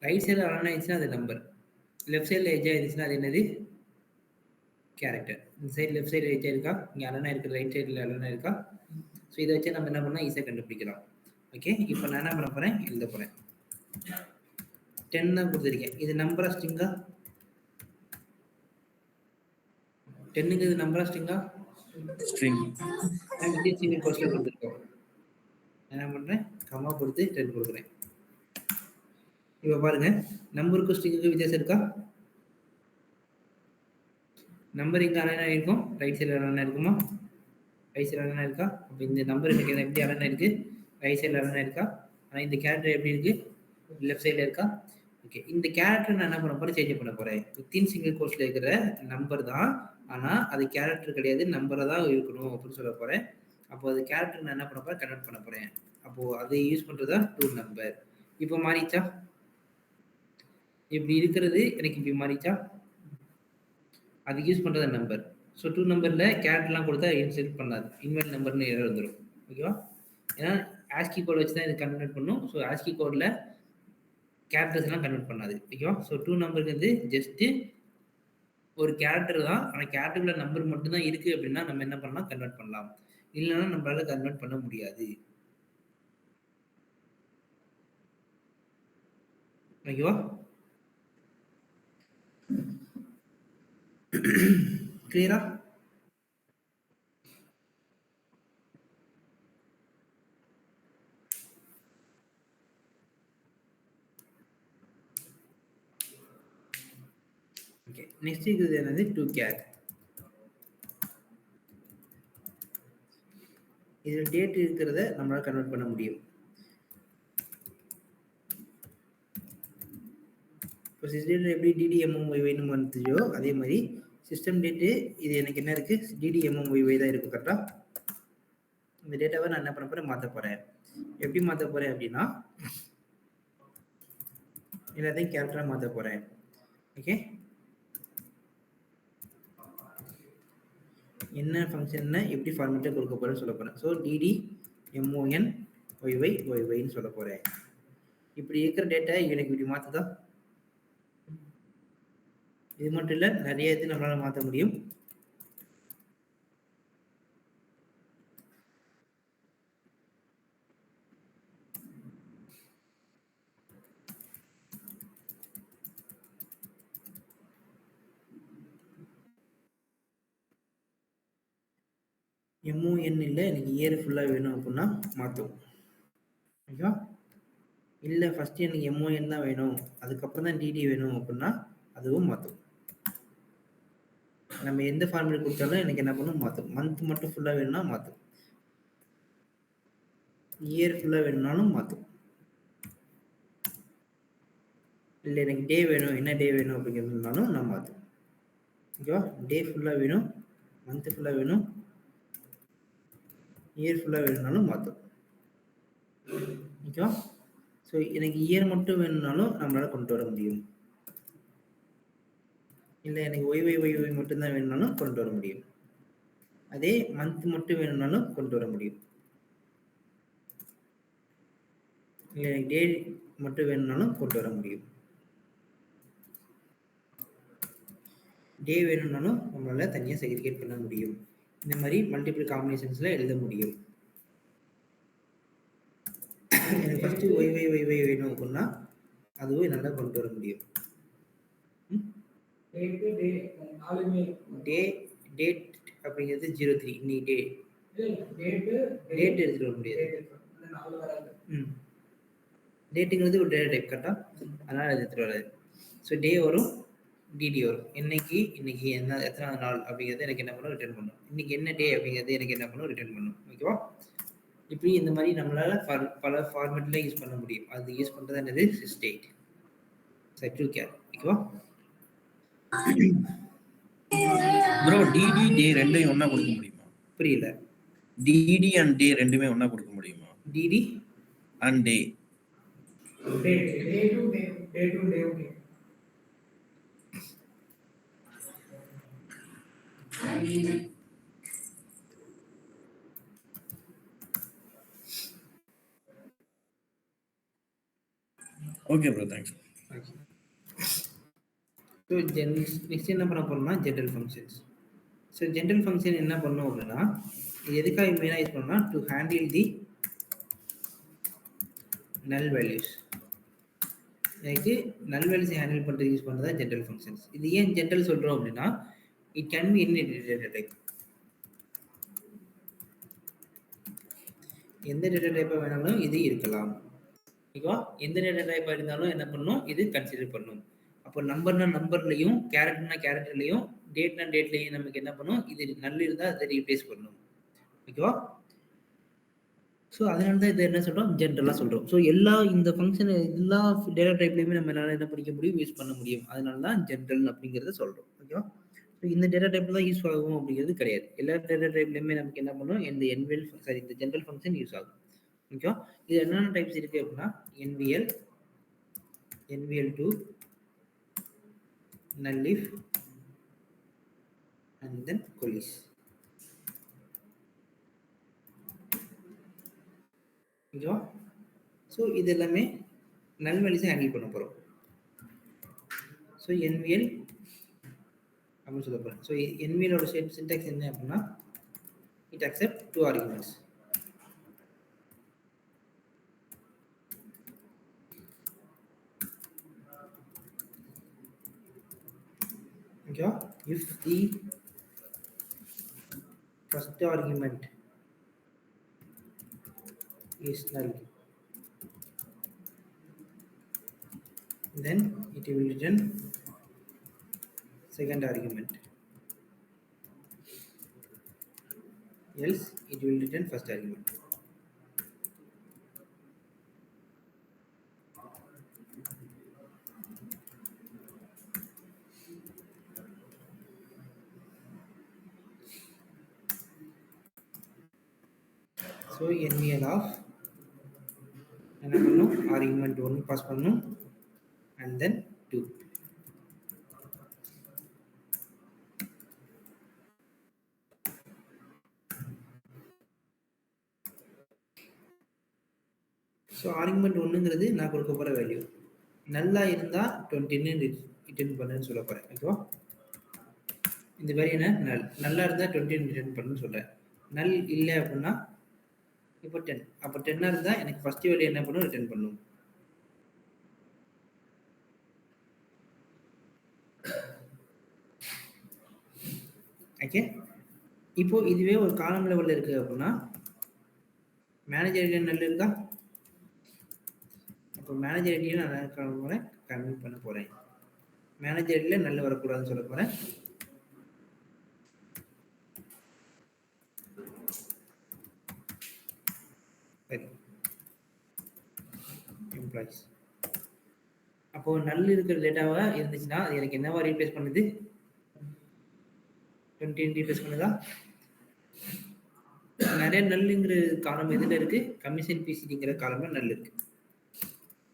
ரைட் சைடில் அலன் ஆயிடுச்சுன்னா அது நம்பர், லெஃப்ட் சைடில் எஜ் ஆயிடுச்சுன்னா அது என்னது, கேரக்டர். இந்த சைடு லெஃப்ட் சைடு எஜ் இருக்கா, இங்கே அலனா இருக்குது, ரைட் சைடில் அலனா இருக்கா. ஸோ இதை வச்சு நம்ம என்ன பண்ணால் ஈஸியாக கண்டுபிடிக்கலாம். ஓகே, இப்போ நான் என்ன பண்ண போகிறேன், எழுத போகிறேன். 10 தான் கொடுத்துருக்கேன். இது நம்பரா ஸ்ட்ரிங்கா, 10ங்கிறது நம்பரா ஸ்ட்ரிங்கா, String. சிங்கிள் கோர்ஸில் கொடுத்துருக்கோம். என்ன பண்ணுறேன், கம்மா கொடுத்து 10 கொடுக்குறேன். இப்போ பாருங்க, நம்பருக்கும் ஸ்ட்ரிங்குக்கும் வித்தியாசம் இருக்கா. நம்பர் இங்கே அலைனா இருக்கும், ரைட் சைடில் அலைனா இருக்குமா, ரைட் சைடில் அலைனா இருக்கா. அப்போ இந்த நம்பர் எனக்கு எப்படி அலைனா இருக்குது, ரைட் சைடில் அலைனா இருக்கா. ஆனால் இந்த கேரக்டர் எப்படி இருக்குது, லெஃப்ட் சைடில் இருக்கா. ஓகே, இந்த கேரக்டர் நான் என்ன பண்ண போகிறேன், சேஞ்ச் பண்ண போகிறேன். வித்தின் சிங்கிள் கோர்ஸில் இருக்கிற நம்பர் தான், ஆனால் அது கேரக்டர் கிடையாது, நம்பரை தான் இருக்கணும் அப்படின்னு சொல்ல போகிறேன். அப்போ அது கேரக்டர் நான் என்ன பண்ண போகிறேன், கன்வெர்ட் பண்ண போகிறேன். அப்போது அதை யூஸ் பண்ணுறது தான் டூ நம்பர். இப்போ மாறிச்சா, இப்படி இருக்கிறது எனக்கு இப்படி மாறிச்சா, அது யூஸ் பண்ணுறது நம்பர். ஸோ டூ நம்பரில் கேரக்டர்லாம் கொடுத்தா இன்செர்ட் பண்ணாது, இன்வெர்ட் நம்பர்னு எரர் வந்துடும். ஓகேவா? ஏன்னா ஆஸ்கி கோட் வச்சு தான் இது கன்வெர்ட் பண்ணும். ஸோ ஆஸ்கி கோடில் கேரக்டர்ஸ்லாம் கன்வெர்ட் பண்ணாது. ஓகேவா? ஸோ டூ நம்பருக்கு ஜஸ்ட்டு ஒரு கேரக்டர் தான், ஆனால் கேரக்டர்ல நம்பர் மட்டும் தான் இருக்குது அப்படின்னா நம்ம என்ன பண்ணலாம், கன்வெர்ட் பண்ணலாம். இல்லைன்னா நம்மளால கன்வெர்ட் பண்ண முடியாது. ஓகேவா? கிளியரா? ஓகே, நெக்ஸ்ட் இது என்னது, டூ கேர். இதில் டேட் இருக்கிறத நம்மளால கன்வெர்ட் பண்ண முடியும். இப்போ சிஸ்டம் எப்படி DDMMYYன்னு வந்துச்சோ அதே மாதிரி சிஸ்டம் டேட்டு இது எனக்கு என்ன இருக்குது, DDMMYY தான் இருக்குது. கரெக்டாக? இந்த டேட்டாவை நான் என்ன பண்ண போறேன், மாத்த போறேன். எப்படி மாத்த போறேன் அப்படின்னா, எல்லாத்தையும் கேரக்டரா மாத்த போறேன். ஓகே, என்ன ஃபங்க்ஷன் எப்படி ஃபார்மேட்டை கொடுக்க போறேன்னு சொல்ல போறேன். ஸோ டிடி எம்ஓஎன் ஒய்ஒய் ஒய்ஒய்ன்னு சொல்ல போறேன். இப்படி இருக்கிற டேட்டா எனக்கு இப்படி மாத்துதா? இது மட்டும் இல்ல, நிறைய இது நம்மளால மாற்ற முடியும். எம்ஓஎன் இல்லை, எனக்கு இயர் ஃபுல்லாக வேணும் அப்படின்னா மாற்றும். ஓகேவா? இல்லை ஃபஸ்ட்டு எனக்கு எம்ஓஎன் தான் வேணும், அதுக்கப்புறம் தான் டிடி வேணும் அப்படின்னா அதுவும் மாற்றும். நம்ம எந்த ஃபார்மேட் கொடுத்தாலும் எனக்கு என்ன பண்ணும், மாற்றும். மந்த் மட்டும் ஃபுல்லாக வேணும்னா மாற்றும், இயர் ஃபுல்லாக வேணும்னாலும் மாற்றும். இல்லை எனக்கு டே வேணும், என்ன டே வேணும் அப்படிங்கிறதுனாலும் நான் மாற்றும். ஓகேவா? டே ஃபுல்லாக வேணும், மந்த் ஃபுல்லாக வேணும், இயர் ஃபுல்லாக வேணும்னாலும் மாற்றும். ஓகேவா? ஸோ எனக்கு இயர் மட்டும் வேணும்னாலும் நம்மளால் கொண்டு வர முடியும். இல்லை எனக்கு ஒய்ஒய் மட்டும்தான் வேணும்னாலும் கொண்டு வர முடியும். அதே மந்த் மட்டும் வேணும்னாலும் கொண்டு வர முடியும். இல்லை எனக்கு டே மட்டும் வேணும்னாலும் கொண்டு வர முடியும். டே வேணும்னாலும் நம்மளால தனியாக செக்ரிகேட் பண்ண முடியும். இந்த மாதிரி மல்டிபிள் காம்பினேஷன்ஸில் எழுத முடியும். எனக்கு ஃபஸ்ட்டு ஒய்ஒய் வேணும் அப்படின்னா அதுவும் என்னால் கொண்டு வர முடியும். டேட் அப்படிங்கிறது 03, இன்னைக்கு டேட் எடுத்துகிட்டு வர முடியாது. டேட்டுங்கிறது ஒரு டேட்டா டைப் கரெக்டாக, அதனால் எடுத்துகிட்டு வராது. ஸோ டே வரும், டிடி வரும். இன்னைக்கு என்ன எத்தனாவது நாள் அப்படிங்கிறது எனக்கு என்ன பண்ணும், ரிட்டர்ன் பண்ணும். இன்னைக்கு என்ன டே அப்படிங்கிறது எனக்கு என்ன பண்ணும், ரிட்டர்ன் பண்ணும். ஓகேவா? இப்படி இந்த மாதிரி நம்மளால பல ஃபார்மேட்ல யூஸ் பண்ண முடியும். அது யூஸ் பண்ணுறது என்னது, ஸ்டேட் சர்டிஃபிகேட். ஓகேவா? ப்ரோ டிடி டே ரெண்டையும் ஒண்ணா கொடுக்க முடியுமா? புரியல. டிடி அண்ட் டே ரெண்டுமே ஒண்ணா கொடுக்க முடியுமா? DD and day okay bro, thanks. So next என்ன பண்ண போறோம்னா general functions. So general function என்ன பண்ணோம் அப்படின்னா, இது எதுக்காக மெயினாக யூஸ் பண்ணோம்னா டு ஹேண்டில் தி நல் வேல்யூஸ். எனக்கு நல் வேல்யூஸ் ஹேண்டில் பண்ணுறது யூஸ் பண்ணுறதா ஜென்ரல் ஃபங்க்ஷன்ஸ். இது ஏன் ஜென்ரல் சொல்கிறோம் அப்படின்னா, it can be in data type. எந்த டேட்டா டைப்பாக வேணாலும் இது இருக்கலாம். ஓகேவா? எந்த டேட்டா டைப்பாக இருந்தாலும் என்ன பண்ணணும், இது கன்சிடர் பண்ணணும். அப்போ நம்பர்னா நம்பர்லையும், கேரக்டர்னா கேரக்டர்லையும், டேட்னா டேட்லையும் நமக்கு என்ன பண்ணும், இது நல்ல இருந்தால் அதை ரீப்ளேஸ் பண்ணணும். ஓகேவா? ஸோ அதனால தான் இதை என்ன சொல்கிறோம், ஜென்ரலாக சொல்கிறோம். ஸோ எல்லா இந்த ஃபங்க்ஷன் எல்லா டேட்டா டைப்லையுமே நம்ம என்னால் என்ன பண்ணிக்க முடியும், யூஸ் பண்ண முடியும். அதனால தான் ஜென்ரல் அப்படிங்கிறத சொல்கிறோம். ஓகேவா? ஸோ இந்த டேட்டா டைப் தான் யூஸ் ஆகும் அப்படிங்கிறது கிடையாது. எல்லா டேட்டா டைப்லையுமே நமக்கு என்ன பண்ணும், இந்த இந்த ஜென்ரல் ஃபங்க்ஷன் யூஸ் ஆகும். ஓகேவா? இது என்னென்ன டைப்ஸ் இருக்குது அப்படின்னா, NVL, NVL2, nullif, and then colis. ஓகேவா? ஸோ இது எல்லாமே நல் வேல்யூஸை ஹேண்டில் பண்ண போகிறோம். ஸோ NVL அப்படின்னு சொல்ல போகிறேன். ஸோ NVLோட சின்டாக்ஸ் என்ன அப்படின்னா, it accept 2 arguments. Okay, if the first argument is null, then it will return second argument, else it will return first argument. So NVL of என்ன பண்ணணும், ஆர்குமெண்ட் 1 பாஸ் பண்ணணும் and then 2. So argument 1ங்கிறது நான் கொடுக்க போகிற value. நல்லா இருந்தால் 20ன்னு return பண்ணுன்னு சொல்ல போகிறேன். ஓகேவா, இந்த வேல்யூ என்ன, நல்லா இருந்தால் 20 ரிட்டர்ன் பண்ணுன்னு சொல்கிறேன். நல் இல்லை அப்படின்னா இப்போ 10. அப்போ 10ஆக இருந்தால் எனக்கு ஃபஸ்ட்டு வேல்யூ என்ன பண்ணும், ரிட்டர்ன் பண்ணும். ஓகே, இப்போ இதுவே ஒரு காலம் லெவலில் இருக்குது அப்படின்னா மேனேஜர் ஐடியா நல் இருக்கா, அப்போ மேனேஜர் ஐடியா நான் போகிறேன் கன்வெர்ட் பண்ண போகிறேன். மேனேஜர் ஐடியில் நல்ல வரக்கூடாதுன்னு சொல்ல போகிறேன். எம்ப்ளாயிஸ். அப்போ நல் இருக்கிற டேட்டாவா இருந்துச்சுன்னா அது எனக்கு என்னவா ரீப்ளேஸ் பண்ணுது, 20 ரீப்ளேஸ் பண்ணுதா. நிறைய நல்லுங்கிற காலம் எதில் இருக்கு, கமிஷன் பிசிடிங்கிற காலம்ல நல் இருக்கு.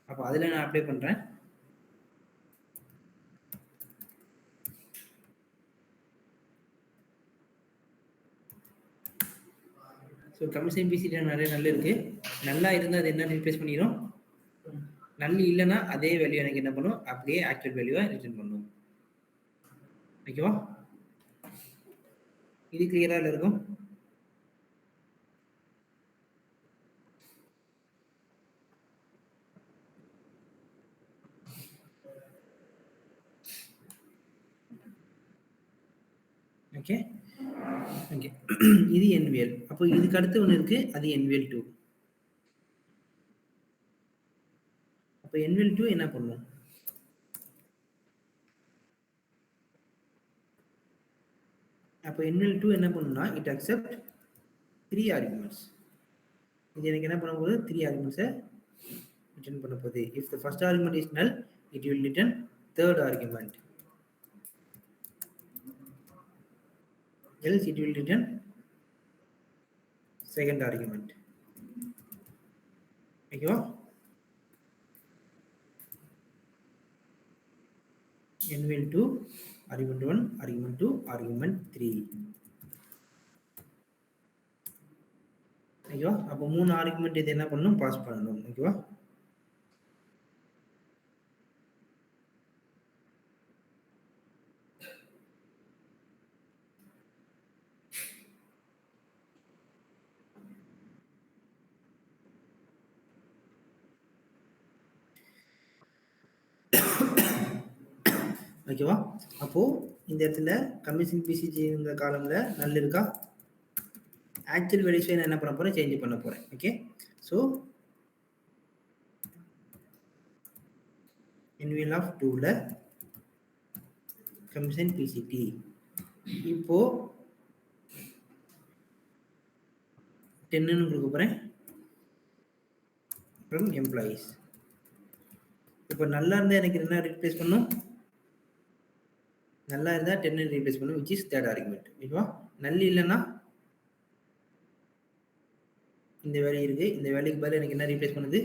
அப்போ அதில் நான் அப்ளை பண்ணுறேன். ஸோ கமிஷன் பிசிடி நிறைய நல்ல இருக்கு. நல்லா இருந்தால் அது என்ன ரீப்ளேஸ் பண்ணிடும், நல் இல்லைன்னா அதே வேல்யூ எனக்கு என்ன பண்ணும், அப்படியே ஆக்சுவல் வேல்யூவை ரிட்டர்ன் பண்ணும். ஓகேவா, இது கிளியரா இருக்கும். ஓகே ஓகே, இது என்விஎல். அப்போ இதுக்கு அடுத்து ஒன்று இருக்கு, அது என்விஎல் 2. அப்போ என்விஎல் 2 என்ன பண்ணும், அப்போ என்விஎல் 2 என்ன பண்ணும்னா இட் அக்செப்ட் 3 ஆர்குமெண்ட்ஸ். இது எனக்கு என்ன பண்ண போகுது, 3 ஆர்குமெண்ட்ஸை ரிட்டர்ன் பண்ண போகுது. If the first argument is நல் it will return third argument, else it will return second argument. ஓகேவா, என்விஎல் 2 argument 1 argument 2 argument 3. ஓகேவா, அப்போ 3 ஆர்குமெண்ட் இது என்ன பண்ணணும், பாஸ் பண்ணணும். ஓகேவா, ஓகேவா. அப்போ இந்த இடத்துல கமிஷன் பிசிஜிங்கிற காலம்ல நல் இருக்கா, ஆக்சுவல் வேல்யூஸை நான் என்ன பண்ண போறேன், சேஞ்ச் பண்ண போறேன். ஓகே, ஸோ என்விஎல் ஆஃப் 2ல கமிஷன் பிசிடி இப்போ 10ன்னு கொடுக்க போறேன் ஃப்ரம் எம்ப்ளாயிஸ். இப்போ நல்லா இருந்தால் எனக்கு என்ன ரீப்ளேஸ் பண்ணும், நல்லா இருந்தால் 10 ரீப்ளேஸ் பண்ணும், விச் இஸ் தேர்ட் ஆர்குமெண்ட். ஓகேவா, நல் இல்லைன்னா இந்த வேல்யூ இருக்கு, இந்த வேல்யூக்கு பதில் எனக்கு என்ன ரீப்ளேஸ் பண்ணுது,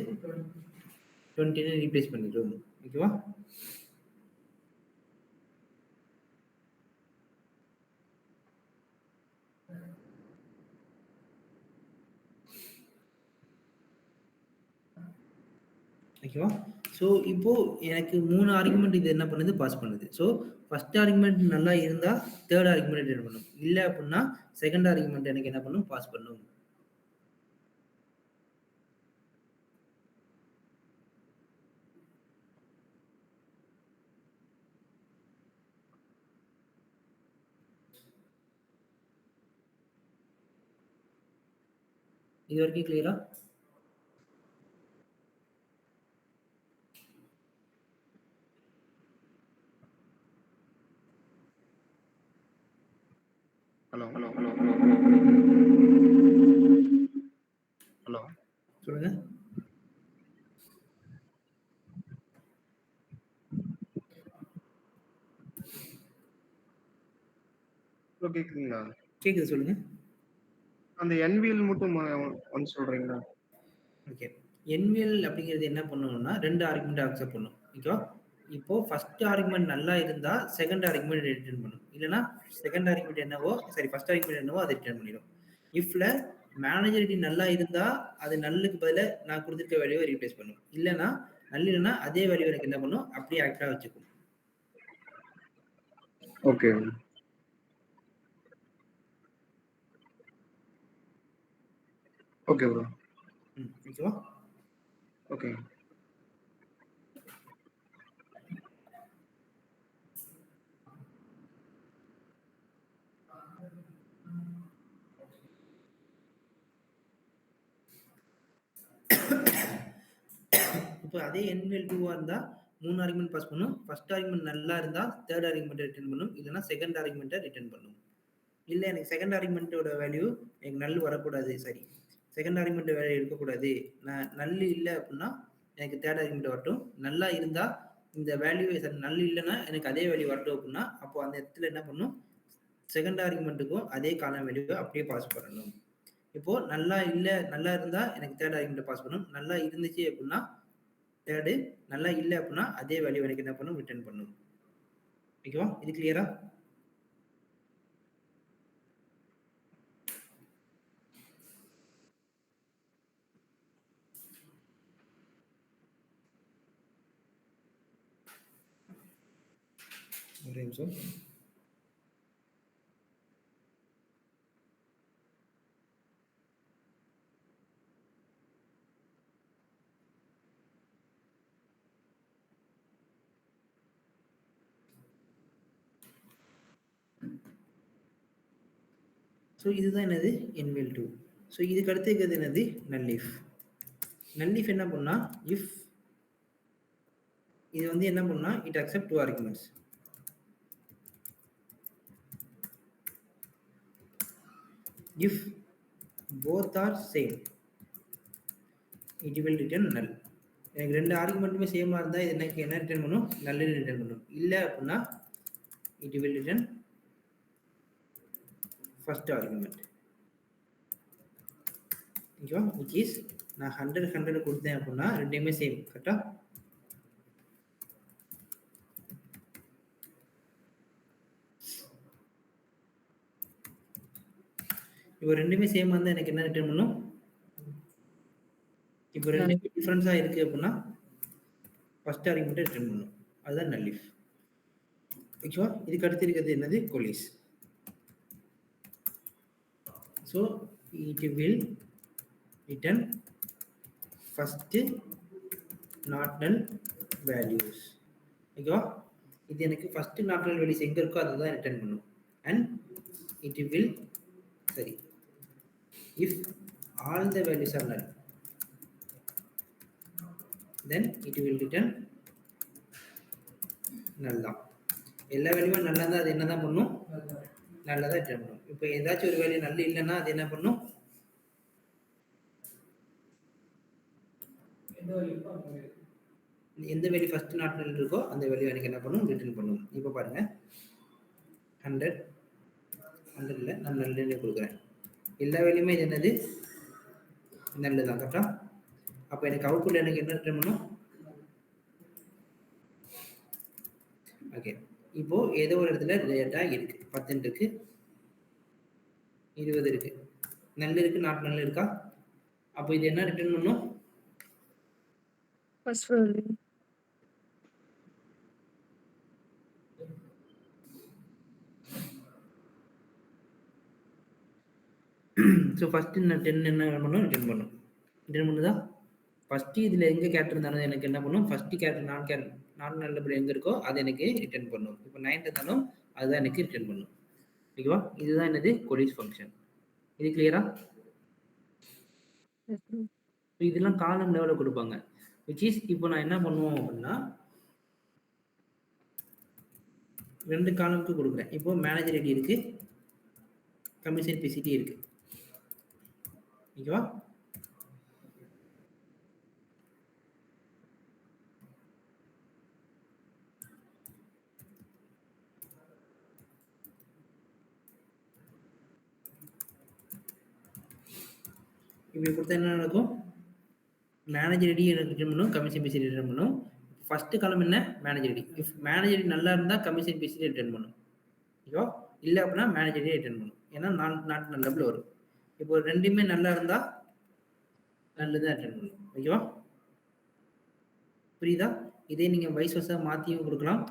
20 ரீப்ளேஸ் பண்ணிடும். ஓகேவா, ஓகேவா. ஸோ இப்போ எனக்கு 3 ஆர்குமெண்ட் இது என்ன பண்ணுது, பாஸ் பண்ணுது. ஸோ ஃபர்ஸ்ட் ஆர்குமெண்ட் நல்லா இருந்தால் தேர்ட் ஆர்குமெண்ட் என்ன பண்ணும், இல்லை அப்படின்னா செகண்ட் ஆர்குமெண்ட் எனக்கு என்ன பண்ணும், பாஸ் பண்ணும். இது வரைக்கும் கிளியரா? ஹலோ சொல்லுங்க. கேக்குதுங்களா? கேக்குது, சொல்லுங்க. அந்த என்விஎல் மட்டும் ஒன் சொல்றீங்களா? ஓகே. என்விஎல் அப்படிங்கிறது என்ன பண்ணணும்னா 2 ஆர்குமெண்ட் அக்செப்ட் பண்ணும். ஓகேவா? இப்போ ஃபர்ஸ்ட் ஆர்குமெண்ட் நல்லா இருந்தா செகண்ட் ஆர்குமெண்ட் ரிட்டர்ன் பண்ணும். இல்லனா செகண்ட் ஆர்குமெண்ட் என்னவோ ஃபர்ஸ்ட் ஆர்குமெண்ட் என்னவோ அதை ரிட்டர்ன் பண்ணிடும். இஃப்ல மேனேஜர் ஐடி நல்லா இருந்தா அது நல்லுக்கு பதிலா நான் கொடுத்துருக்க வேல்யூவை ரீப்ளேஸ் பண்ணும். இல்லனா நல் இல்லைன்னா அதே வேல்யூ எனக்கு என்ன பண்ணும் அப்படியே ஆக்டா வச்சுக்கும். ஓகே. Okay bro. ஓகேவா? ஓகே. இப்போ அதே என்விஎல் 2 இருந்தா 3 ஆர்குமெண்ட் பாஸ் பண்ணும். ஃபர்ஸ்ட் ஆர்குமெண்ட் நல்லா இருந்தா தேர்ட் ஆர்குமெண்ட் ரிட்டர்ன் பண்ணும். இல்லனா செகண்ட் ஆர்குமெண்ட்டை ரிட்டர்ன் பண்ணும். இல்ல எனக்கு செகண்ட் ஆர்குமெண்ட்டோட வேல்யூ எனக்கு நல் வரக்கூடாது, சரி செகண்ட் ஆர்குமெண்ட் வேல்யூ இருக்கக்கூடாது, நான் நல் இல்லை அப்படின்னா எனக்கு தேர்ட் ஆர்குமெண்ட் வரட்டும். நல்லா இருந்தா இந்த வேல்யூ நல் இல்லைன்னா எனக்கு அதே வேல்யூ வரட்டும் அப்படின்னா அப்போ அந்த இடத்துல என்ன பண்ணும் செகண்ட் ஆர்குமெண்ட்டுக்கும் அதே காலம் வேல்யூவை அப்படியே பாஸ் பண்ணணும். இப்போ நல்லா இல்லை நல்லா இருந்தா எனக்கு தேர்ட் ஆர்குமெண்ட் பாஸ் பண்ணும். நல்லா இருந்துச்சு அப்படின்னா தேர்டு, நல்லா இல்லை அப்படின்னா அதே வேல்யூ எனக்கு என்ன பண்ணும் ரிட்டர்ன் பண்ணும். ஓகேவா? இது கிளியரா? ஒரே நிமிஷம். ஸோ இதுதான் என்னது என்விஎல் 2. ஸோ இதுக்கு அடுத்து இருக்கிறது என்னது நல்லீஃப். நல்லீஃப் என்ன பண்ணா இஃப் இது வந்து என்ன பண்ணா it accept 2 arguments. If both are same it will return null. எனக்கு ரெண்டு ஆர்குமெண்ட்டுமே சேமா இருந்தா இது எனக்கு என்ன ரிட்டர்ன் பண்ணும் null ரிட்டர்ன் பண்ணும். இல்ல அப்படின்னா it will return first argument. ஓகேவா? which is நான் 100 கொடுத்தேன் அப்படின்னா ரெண்டுமே சேம். கரெக்டா? இப்போ ரெண்டுமே சேமா இருந்தா எனக்கு என்ன ரிட்டர்ன் பண்ணும்? இப்போ ரெண்டுமே டிஃபரன்ஸா இருக்கு அப்படின்னா ஃபர்ஸ்ட் ஆர்குமெண்ட் ரிட்டர்ன் பண்ணும். அதுதான் நல்லீஃப். ஓகேவா? இதுக்கு அடுத்து இருக்கிறது என்னது coalesce. So it will return first not null values. ஓகேவா? இது எனக்கு ஃபர்ஸ்ட் நாட் நல் வேல்யூஸ் எங்க இருக்கோ அதுதான் ரிட்டர்ன் பண்ணும். அண்ட் இட் வில் சரி if all the values are null then it will return null தான். எல்லா வேல்யூவும் நல்லா இருந்தா அது என்னதான் பண்ணும் நல்லதா ரிட்டர்ன் பண்ணும். இப்போ ஏதாச்சும் ஒரு வேல்யூ நல்ல இல்லைன்னா அது என்ன பண்ணும் எந்த வேல்யூ ஃபர்ஸ்ட் நாட் நல் இருக்கோ அந்த வேல்யூ எனக்கு என்ன பண்ணும் ரிட்டர்ன் பண்ணும். இப்போ பாருங்க 100 இல்லை நான் நல்ல கொடுக்குறேன். எல்லா வேல்யூமே இது என்னது நல்லதான். கரெக்டா? அப்போ எனக்கு அவுட்புட் எனக்கு என்ன ரிட்டர்ன் பண்ணும்? ஓகே. இப்போ ஏதோ ஒரு இடத்துல டேட்டா இருக்கு 10 இருக்கு 20 இருக்கு நல்ல இருக்கு நாட் நல்ல இருக்கா? அப்போ இது என்ன ரிட்டர்ன் பண்ணும்? First value. ஸோ ஃபர்ஸ்ட் 10 என்ன பண்ணும் ரிட்டர்ன் பண்ணும். ரிட்டர்ன் பண்ணுதா? ஃபர்ஸ்ட் இதுல எங்க கேரக்டர் இருந்தாலும் எனக்கு என்ன பண்ணும் ஃபர்ஸ்ட் கேரக்டர் நான் நல்லபடி எங்க இருக்கோ அது எனக்கு ரிட்டர்ன் பண்ணும். இப்போ 9 இருந்தாலும் அதுதான் எனக்கு ரிட்டர்ன் பண்ணும். ஓகேவா? இதுதான் என்னது கொலிஸ் ஃபங்க்ஷன். இது கிளியரா? இதெல்லாம் காலம் லெவலில் கொடுப்பாங்க. விச் இஸ் இப்போ நான் என்ன பண்ணுவோம் அப்படின்னா 2 காலமுக்கு கொடுக்குறேன். இப்போ மேனேஜர் ஐடி இருக்கு கமிஷன் பிசிடி இருக்கு. ஓகேவா? இப்படி கொடுத்தா என்ன நடக்கும்? மேனேஜர் ஐடி ரிட்டர்ன் பண்ணும், கமிஷன் பேசி ரிட்டர்ன் பண்ணும். ஃபர்ஸ்ட் காலம் என்ன? Manager ID. If manager ID நல்லா இருந்தா கமிஷன் பேசி ரிட்டர்ன் பண்ணும். ஓகேவா? இல்ல அப்படின்னா மேனேஜர் ஐடி ரிட்டர்ன் பண்ணும். ஏன்னா நாட் நல்லபிள் வரும். இப்போ ரெண்டுமே நல்லா இருந்தா நல்லதான் ரிட்டர்ன் பண்ணும். ஓகேவா? புரியுதா? இதே நீங்க வைஸ் வர்சா மாத்தியும் கொடுக்கலாம்.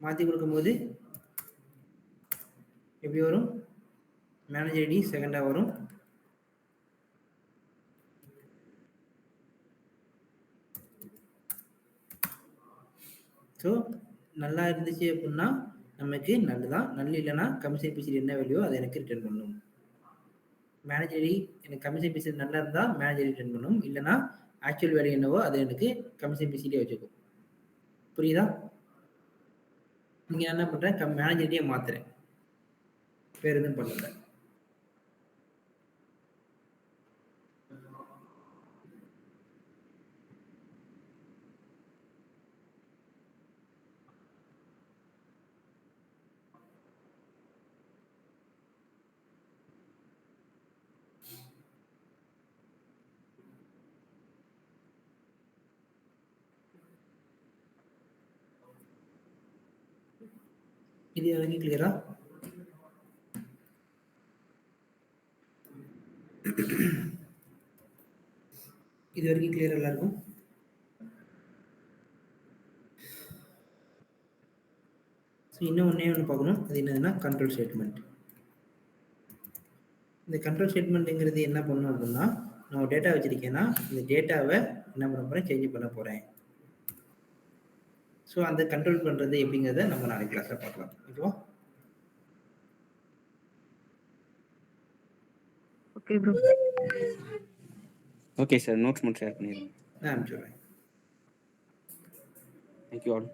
மாத்தி கொடுக்கும்போது எப்படி வரும்? மேனேஜர் ஐடி செகண்டா வரும். ஸோ நல்லா இருந்துச்சு அப்படின்னா நமக்கு நல்லதான். நல்ல இல்லைன்னா கமிஷன் பேசி என்ன வேல்யூ அதை எனக்கு ரிட்டர்ன் பண்ணணும். மேனேஜர் ஐடி எனக்கு கமிஷன் பேசி நல்லா இருந்தால் மேனேஜர் ரிட்டர்ன் பண்ணணும். இல்லைன்னா ஆக்சுவல் வேல்யூ என்னவோ அதை எனக்கு கமிஷன் பேசிட்டே வச்சுக்கும். புரியுதா? நீங்கள் என்ன பண்ணுறேன்? மேனேஜர் ஐடியை மாற்றுறேன், வேறு எதுவும் பண்ணல. இது வரைக்கும் கிளியரா? இது வரைக்கும் கிளியர் எல்லாருக்கும்? ஸோ இன்னும் ஒன்றே ஒன்று பார்க்கணும். அது என்னதுன்னா கண்ட்ரோல் ஸ்டேட்மெண்ட். இந்த கண்ட்ரோல் ஸ்டேட்மெண்ட்டுங்கிறது என்ன பண்ணணும் அப்படின்னா, நான் ஒரு டேட்டா வச்சுருக்கேன்னா இந்த டேட்டாவை என்ன பண்ண போகிறேன்? சேஞ்ச் பண்ண போகிறேன். ஸோ அந்த கண்ட்ரோல் பண்ணுறது எப்படிங்கிறத நம்ம நாளைக்கு கிளாஸில் பார்க்கலாம். ஓகேவா? Okay bro. Okay sir, notes மட்டும் ஷேர் பண்ணிடுங்க. நான் அனுப்பிச்சுடுறேன். Thank you all.